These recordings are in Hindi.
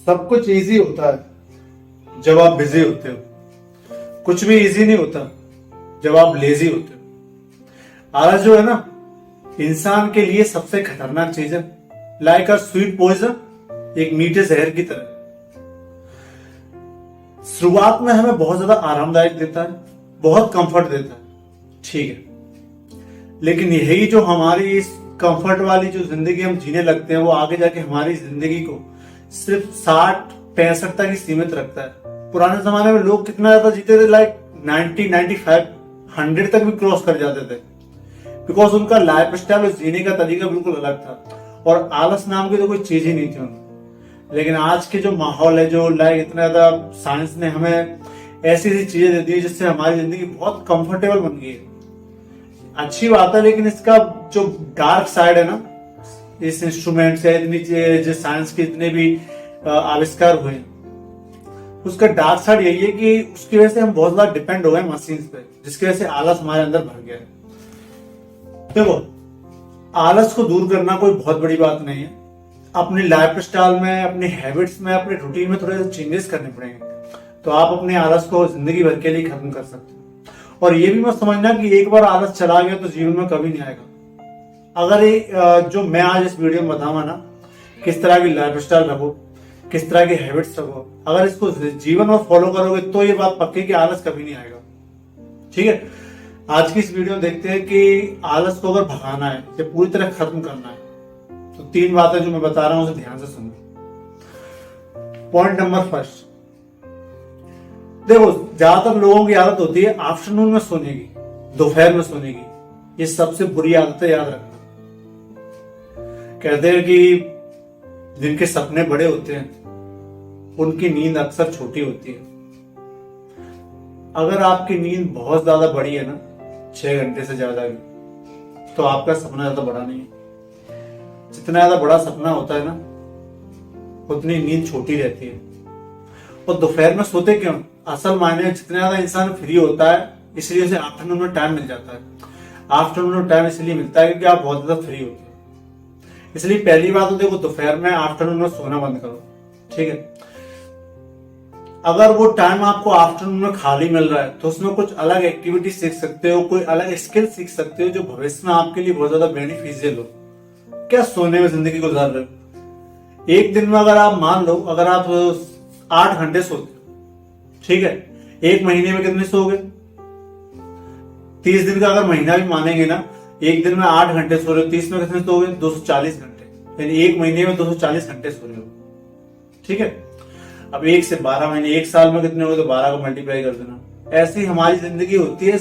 सब कुछ इजी होता है जब आप बिजी होते हो, कुछ भी इजी नहीं होता जब आप लेजी होते हो। आलस जो है ना, इंसान के लिए सबसे खतरनाक चीज है। लाइक अ स्वीट पॉइजन, एक मीठे जहर की तरह। शुरुआत में हमें बहुत ज्यादा आरामदायक देता है, बहुत कंफर्ट देता है, ठीक है। लेकिन यही जो हमारी इस कंफर्ट वाली जो जिंदगी हम जीने लगते हैं, वो आगे जाके हमारी जिंदगी को सिर्फ 60-65 तक ही सीमित रखता है। पुराने जमाने में लोग कितना ज्यादा जीते थे, लाइक 90, 95, 100 तक भी क्रॉस कर जाते थे, बिकॉज उनका लाइफ स्टाइल और जीने का तरीका बिल्कुल अलग था और आलस नाम की तो कोई चीज ही नहीं थी उनमें। लेकिन आज के जो माहौल है, जो लाइक इतना ज्यादा साइंस ने हमें ऐसी ऐसी चीजें दे दी है जिससे हमारी जिंदगी बहुत कंफर्टेबल बन गई है। अच्छी बात है, लेकिन इसका जो डार्क साइड है ना, इस इंस्ट्रूमेंट से इतनी जो साइंस के इतने भी आविष्कार हुए हैं, उसका डार्क साइड यही है कि उसकी वजह से हम बहुत ज्यादा डिपेंड हो गए मशीन पे, जिसकी वजह से आलस हमारे अंदर भर गया है। देखो, आलस को दूर करना कोई बहुत बड़ी बात नहीं है। अपनी लाइफ स्टाइल में, अपनी हैबिट्स में, अपने रूटीन में थोड़े से चेंजेस करने पड़ेंगे, तो आप अपने आलस को जिंदगी भर के लिए खत्म कर सकते हो। और ये भी मत समझना कि एक बार आलस चला गया तो जीवन में कभी नहीं आएगा। अगर ये जो मैं आज इस वीडियो में बताऊंगा ना, किस तरह की लाइफ स्टाइल रखो, किस तरह की हैबिट्स रखो, अगर इसको जीवन में फॉलो करोगे तो ये बात पक्की कि आलस कभी नहीं आएगा, ठीक है। आज की इस वीडियो में देखते हैं कि आलस को अगर भगाना है या पूरी तरह खत्म करना है, तो 3 बातें जो मैं बता रहा हूं उसे ध्यान से सुनो। पॉइंट नंबर फर्स्ट, देखो, ज्यादातर लोगों की आदत होती है आफ्टरनून में सोने की, दोपहर में सोने की। ये सबसे बुरी आदत है, याद रखना। कहते हैं कि जिनके सपने बड़े होते हैं उनकी नींद अक्सर छोटी होती है। अगर आपकी नींद बहुत ज्यादा बड़ी है ना, 6 घंटे से ज्यादा की, तो आपका सपना ज्यादा बड़ा नहीं है। जितना ज्यादा बड़ा सपना होता है ना, उतनी नींद छोटी रहती है। और दोपहर में सोते क्यों? असल मायने में जितना ज्यादा इंसान फ्री होता है, इसलिए उसे आफ्टरनून में टाइम मिल जाता है। आफ्टरनून में टाइम इसलिए मिलता है क्योंकि आप बहुत ज्यादा फ्री होते हो। इसलिए पहली बात तो देखो, दोपहर में, आफ्टरनून में सोना बंद करो, ठीक है। अगर वो टाइम आपको आफ्टरनून में खाली मिल रहा है तो उसमें कुछ अलग एक्टिविटी सीख सकते हो, कोई अलग स्किल सीख सकते हो जो भविष्य में आपके लिए बहुत ज्यादा बेनिफिशियल हो। क्या सोने में जिंदगी गुजार रहे हो? एक दिन में अगर आप मान लो, अगर आप 8 घंटे सोते हो, ठीक है, एक महीने में कितने सोओगे? 30 दिन का अगर महीना भी मानेंगे ना, एक दिन में 8 घंटे सो रहे हो, 30 में कितने सोओगे? 240 घंटे, यानी एक महीने में 240 घंटे सो रहे हो, ठीक है। अब 1 से 12 महीने, 1 साल में कितने हो गए? तो 12 को मल्टीप्लाई कर देना। ऐसी हमारी जिंदगी होती है,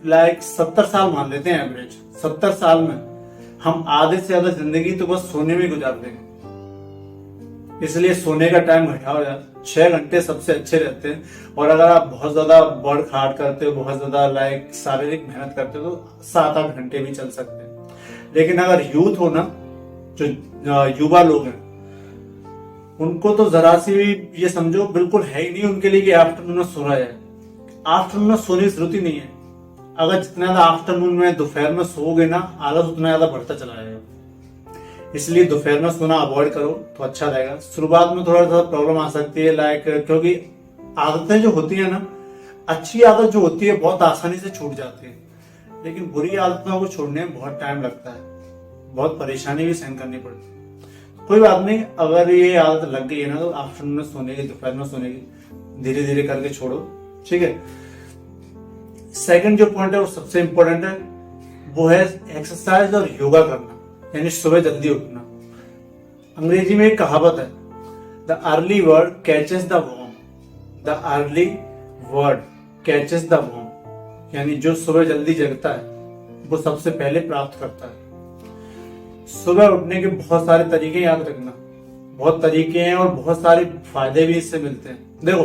लाइक 70 साल मान लेते हैं एवरेज। 70 साल में हम आधे से ज्यादा जिंदगी तो बस सोने में गुजार देंगे। इसलिए सोने का टाइम घटाओ यार, 6 घंटे सबसे अच्छे रहते हैं। और अगर आप बहुत ज्यादा वर्क हार्ड करते हो, बहुत ज्यादा लाइक शारीरिक मेहनत करते हो, तो 7-8 घंटे भी चल सकते हैं। लेकिन अगर यूथ हो ना, जो युवा लोग हैं, उनको तो जरा सी भी ये समझो बिल्कुल है ही नहीं उनके लिए कि आफ्टरनून में सोना जाए। आफ्टरनून में सोने की जरूरत ही नहीं है। अगर जितना ज्यादा आफ्टरनून में, दोपहर में सोओगे ना, आलस उतना ज्यादा बढ़ता चला जाएगा। इसलिए दोपहर में सोना अवॉइड करो तो अच्छा रहेगा। शुरुआत में थोड़ा सा प्रॉब्लम आ सकती है, लाइक क्योंकि आदतें जो होती है ना, अच्छी आदत जो होती है बहुत आसानी से छूट जाती है, लेकिन बुरी आदतों को छोड़ने में बहुत टाइम लगता है, बहुत परेशानी भी सहन करनी पड़ती है। कोई बात नहीं, अगर ये आदत लग गई है ना, तो आफ्टरनून में सोने की, दोपहर में सोने की धीरे धीरे करके छोड़ो, ठीक है। सेकंड जो पॉइंट है वो सबसे इंपॉर्टेंट है, वो है एक्सरसाइज और योगा करना, यानी सुबह जल्दी उठना। अंग्रेजी में एक कहावत है, the early bird catches the worm, the early bird catches the worm, यानी जो सुबह जल्दी जगता है वो सबसे पहले प्राप्त करता है। सुबह उठने के बहुत सारे तरीके याद रखना, बहुत तरीके हैं और बहुत सारे फायदे भी इससे मिलते हैं। देखो,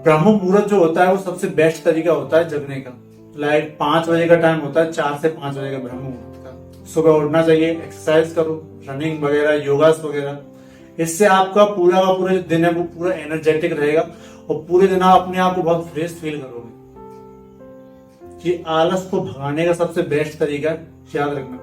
ब्रह्म मुहूर्त जो होता है वो सबसे बेस्ट तरीका होता है जगने का। लाइक 5 बजे का टाइम होता है, 4 से 5 बजे का ब्रह्म मुहूर्त का। सुबह उठना चाहिए, एक्सरसाइज करो, रनिंग वगैरह, योगास वगैरह। इससे आपका पूरा का पूरा जो दिन है वो पूरा एनर्जेटिक रहेगा और पूरे दिन आप अपने आप को बहुत फ्रेश फील करोगे। ये आलस को भगाने का सबसे बेस्ट तरीका है, याद रखना।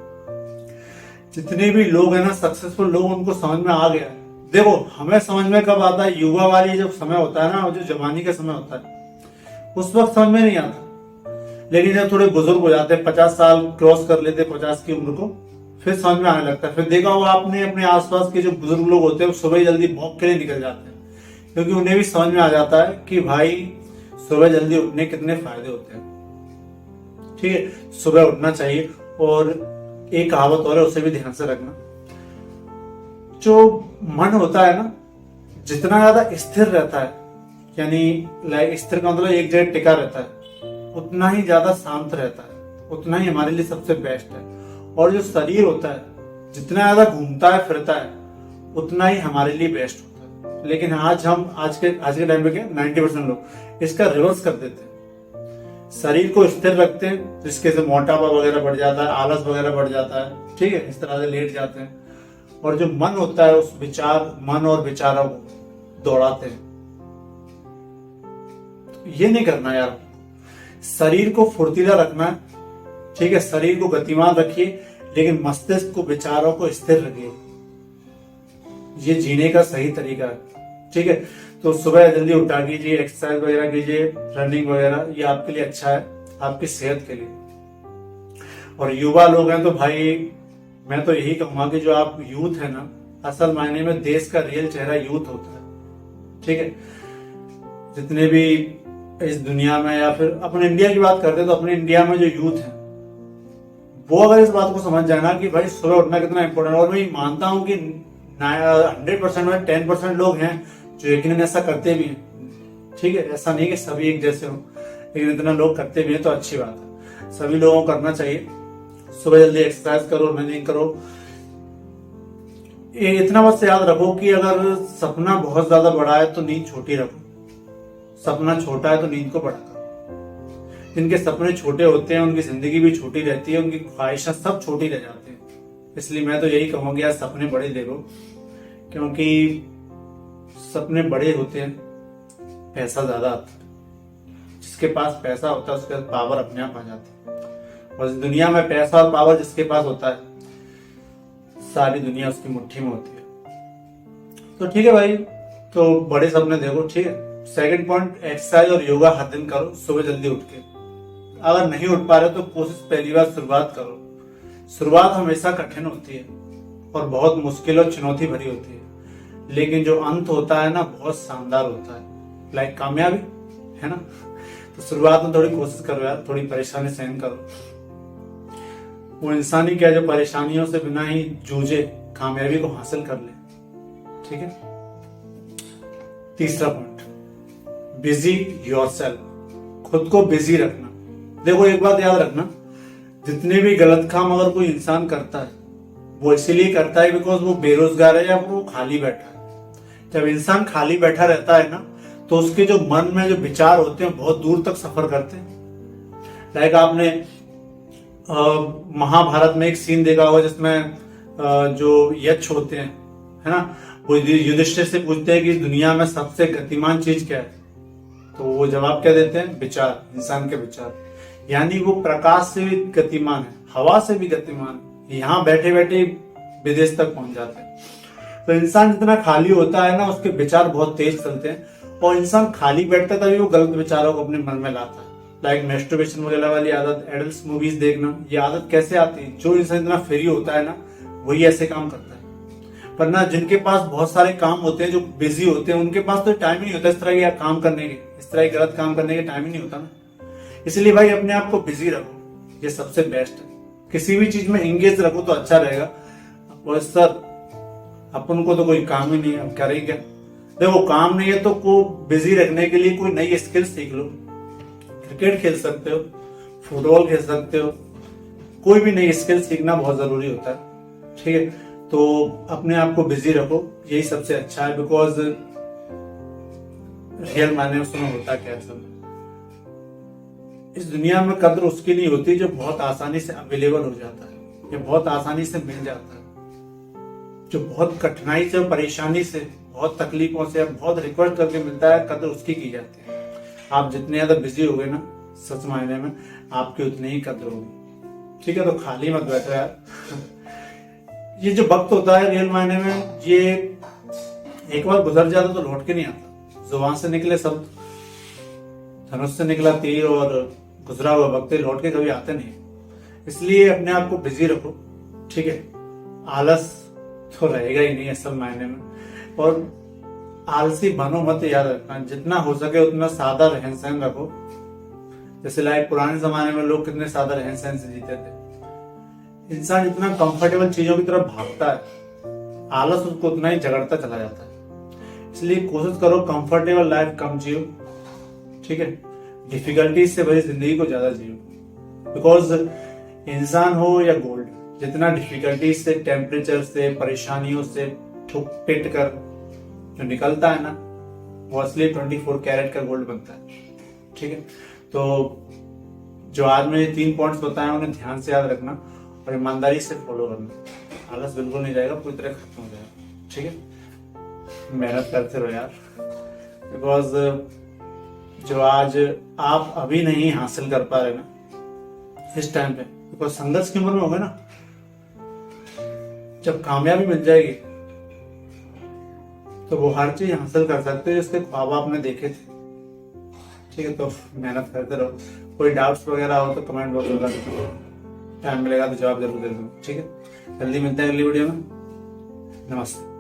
जितने भी लोग हैं ना, सक्सेसफुल लोग, उनको समझ में आ गया देखो हमें समझ में कब आता है, युवा वाली जब समय होता है ना, जो जवानी का समय होता है, उस वक्त समझ में नहीं आता। लेकिन जब थोड़े बुजुर्ग हो जाते हैं, 50 साल क्रॉस कर लेते, 50 की उम्र को, फिर समझ में आने लगता है। फिर देखा होगा आपने, अपने आसपास के जो बुजुर्ग लोग होते हैं वो सुबह जल्दी वॉक के लिए निकल जाते हैं, क्योंकि उन्हें भी समझ में आ जाता है कि भाई सुबह जल्दी उठने कितने फायदे होते हैं। ठीक है, सुबह उठना चाहिए। और एक कहावत और है, उसे भी ध्यान से रखना, जो मन होता है ना, जितना ज्यादा स्थिर रहता है, यानी लाइक स्थिर का मतलब एक जगह टिका रहता है, उतना ही ज्यादा शांत रहता है, उतना ही हमारे लिए सबसे बेस्ट है। और जो शरीर होता है, जितना ज्यादा घूमता है फिरता है, उतना ही हमारे लिए बेस्ट होता है। लेकिन आज के टाइम पे क्या 90% लोग इसका रिवर्स कर देते हैं, शरीर को स्थिर रखते हैं, जिसके से मोटापा वगैरह बढ़ जाता है, आलस वगैरह बढ़ जाता है। ठीक है, इस तरह से लेट जाते हैं। और जो मन होता है, उस मन और विचारों को दौड़ाते हैं। ये नहीं करना यार, शरीर को फुर्तीला रखना है। ठीक है, शरीर को गतिमान रखिए, लेकिन मस्तिष्क को, विचारों को स्थिर रखिए। ये जीने का सही तरीका है। ठीक है, तो सुबह जल्दी उठा कीजिए, एक्सरसाइज वगैरह कीजिए, रनिंग वगैरह, ये आपके लिए अच्छा है, आपकी सेहत के लिए। और युवा लोग हैं तो भाई मैं तो यही कहूंगा कि जो आप यूथ है ना, असल मायने में देश का रियल चेहरा यूथ होता है। ठीक है, जितने भी इस दुनिया में, या फिर अपने इंडिया की बात करते हैं तो अपने इंडिया में जो यूथ है, वो अगर इस बात को समझ जाए ना कि भाई सुबह उठना कितना इंपॉर्टेंट है। और मैं मानता हूं कि 100% में 10% लोग हैं जो यकीनन ऐसा करते भी हैं। ठीक है, ऐसा नहीं कि सभी एक जैसे हो, लेकिन इतना लोग करते भी हैं तो अच्छी बात है। सभी लोगों को करना चाहिए। सुबह जल्दी एक्सरसाइज करो, रनिंग करो। ये इतना बस याद रखो कि अगर सपना बहुत ज्यादा बड़ा है तो नींद छोटी रखो, सपना छोटा है तो नींद को बड़ा करो। जिनके सपने छोटे होते हैं उनकी जिंदगी भी छोटी रहती है, उनकी ख्वाहिशें सब छोटी रह जाती है। इसलिए मैं तो यही कहूंगा यार, सपने बड़े देखो, क्योंकि सपने बड़े होते हैं, पैसा ज्यादा आता है। जिसके पास पैसा होता है उसके पास पावर अपने आप आ जाती है। और इस दुनिया में पैसा और पावर जिसके पास होता है, सारी दुनिया उसकी मुट्ठी में होती है। तो ठीक है भाई, तो बड़े सपने देखो। ठीक है, सेकंड पॉइंट, एक्सरसाइज और योगा हर दिन करो सुबह जल्दी उठ के। अगर नहीं उठ पा रहे तो कोशिश पहली बार शुरुआत करो। शुरुआत हमेशा कठिन होती है और बहुत मुश्किल और चुनौती भरी होती है, लेकिन जो अंत होता है ना, बहुत शानदार होता है, लाइक कामयाबी, है ना। तो शुरुआत में थोड़ी कोशिश करो यार, थोड़ी परेशानी सहन करो। वो इंसान ही क्या जो परेशानियों से बिना ही जूझे कामयाबी को हासिल कर ले। ठीक है, तीसरा पॉइंट, बिजी योरसेल्फ, खुद को बिजी रखना। देखो एक बात याद रखना, जितने भी गलत काम अगर कोई इंसान करता है, वो इसीलिए करता है बिकॉज वो बेरोजगार है या वो खाली बैठा है। जब इंसान खाली बैठा रहता है ना, तो उसके जो मन में जो विचार होते हैं बहुत दूर तक सफर करते हैं। लाइक आपने महाभारत में एक सीन देखा होगा जिसमें जो यक्ष होते हैं, है ना, वो युधिष्ठिर से पूछते हैं कि दुनिया में सबसे गतिमान चीज क्या है, तो वो जवाब क्या देते हैं, विचार, इंसान के विचार। यानी वो प्रकाश से भी गतिमान है, हवा से भी गतिमान है, यहाँ बैठे बैठे विदेश तक पहुंच जाते हैं। तो इंसान जितना खाली होता है ना, उसके विचार बहुत तेज चलते हैं। और इंसान खाली बैठता है तभी वो गलत विचारों को अपने मन में लाता है। लाइक मैस्टरबेशन वगैरह वाली आदत, एडल्ट मूवीज देखना, ये आदत कैसे आती है, जो इंसान इतना फ्री होता है ना, वही ऐसे काम करता है। पर ना जिनके पास बहुत सारे काम होते हैं, जो बिजी होते हैं, उनके पास तो टाइम ही नहीं होता इस तरह के काम करने के, इस तरह के गलत काम करने के टाइम ही नहीं होता ना। इसलिए भाई अपने आप को बिजी रखो, ये सबसे बेस्ट है। किसी भी चीज में एंगेज रखो तो अच्छा रहेगा। और सर अपन को तो कोई काम ही नहीं है, अब करें क्या। देखो काम नहीं है तो को बिजी रखने के लिए कोई नई स्किल सीख लो। क्रिकेट खेल सकते हो, फुटबॉल खेल सकते हो, कोई भी नई स्किल सीखना बहुत जरूरी होता है। ठीक है, तो अपने आप को बिजी रखो, यही सबसे अच्छा है। बिकॉज रियल मायने उसमें होता क्या है, सब इस दुनिया में कद्र उसकी नहीं होती जो बहुत आसानी से अवेलेबल हो जाता है, या बहुत आसानी से मिल जाता है। जो बहुत कठिनाई से, परेशानी से, बहुत तकलीफों से, बहुत रिक्वेस्ट करके मिलता है, कद्र उसकी की जाती है। आप जितने ज्यादा बिजी हो गए ना, सच मायने में आपकी उतनी ही कद्र होगी। ठीक है, तो खाली मत बैठो यार। ये जो वक्त होता है रियल मायने में, ये एक बार गुजर जाता तो लौट के नहीं आता। जुबान से निकले शब्द, धनुष से निकला तीर और गुजरा हुआ वक्त लौट के कभी आते नहीं। इसलिए अपने आप को बिजी रखो, ठीक है। आलस तो रहेगा ही नहीं असल मायने में, और आलसी बनो मत, याद रखना। जितना हो सके उतना सादा रहन सहन रखो। जैसे लाइक पुराने जमाने में लोग कितने सादा रहन सहन से जीते थे। इंसान जितना कंफर्टेबल चीजों की तरफ भागता है, आलस उसको उतना ही झगड़ता चला जाता है। इसलिए कोशिश करो कंफर्टेबल लाइफ कम जियो, ठीक है। डिफिकल्टीज से भरी जिंदगी को ज्यादा जियो। बिकॉज इंसान हो या गोल्ड, जितना डिफिकल्टीज से, टेम्परेचर से, परेशानियों से ठुक पिट कर जो निकलता है ना, वो असली 24 कैरेट का गोल्ड बनता है, ठीक है। तो जो आज मैंने 3 पॉइंट्स बताए उन्हें ध्यान से याद रखना और ईमानदारी से फॉलो करना। आलस बिल्कुल नहीं जाएगा, पूरी तरह खत्म हो जाएगा, ठीक है। मेहनत करते रहो यार, बिकॉज जो आज आप अभी नहीं हासिल कर पा रहे ना इस टाइम पे, बिकॉज संघर्ष की उम्र में होगा ना, जब कामयाबी मिल जाएगी तो वो हर चीज हासिल कर सकते हो जिसके ख्वाब आपने देखे थे, ठीक है। तो मेहनत करते रहो। कोई डाउट्स वगैरह हो तो कमेंट बॉक्स में बता दो, टाइम मिलेगा तो जवाब जरूर दे दूँ, ठीक है। जल्दी मिलते हैं अगली वीडियो में। नमस्ते।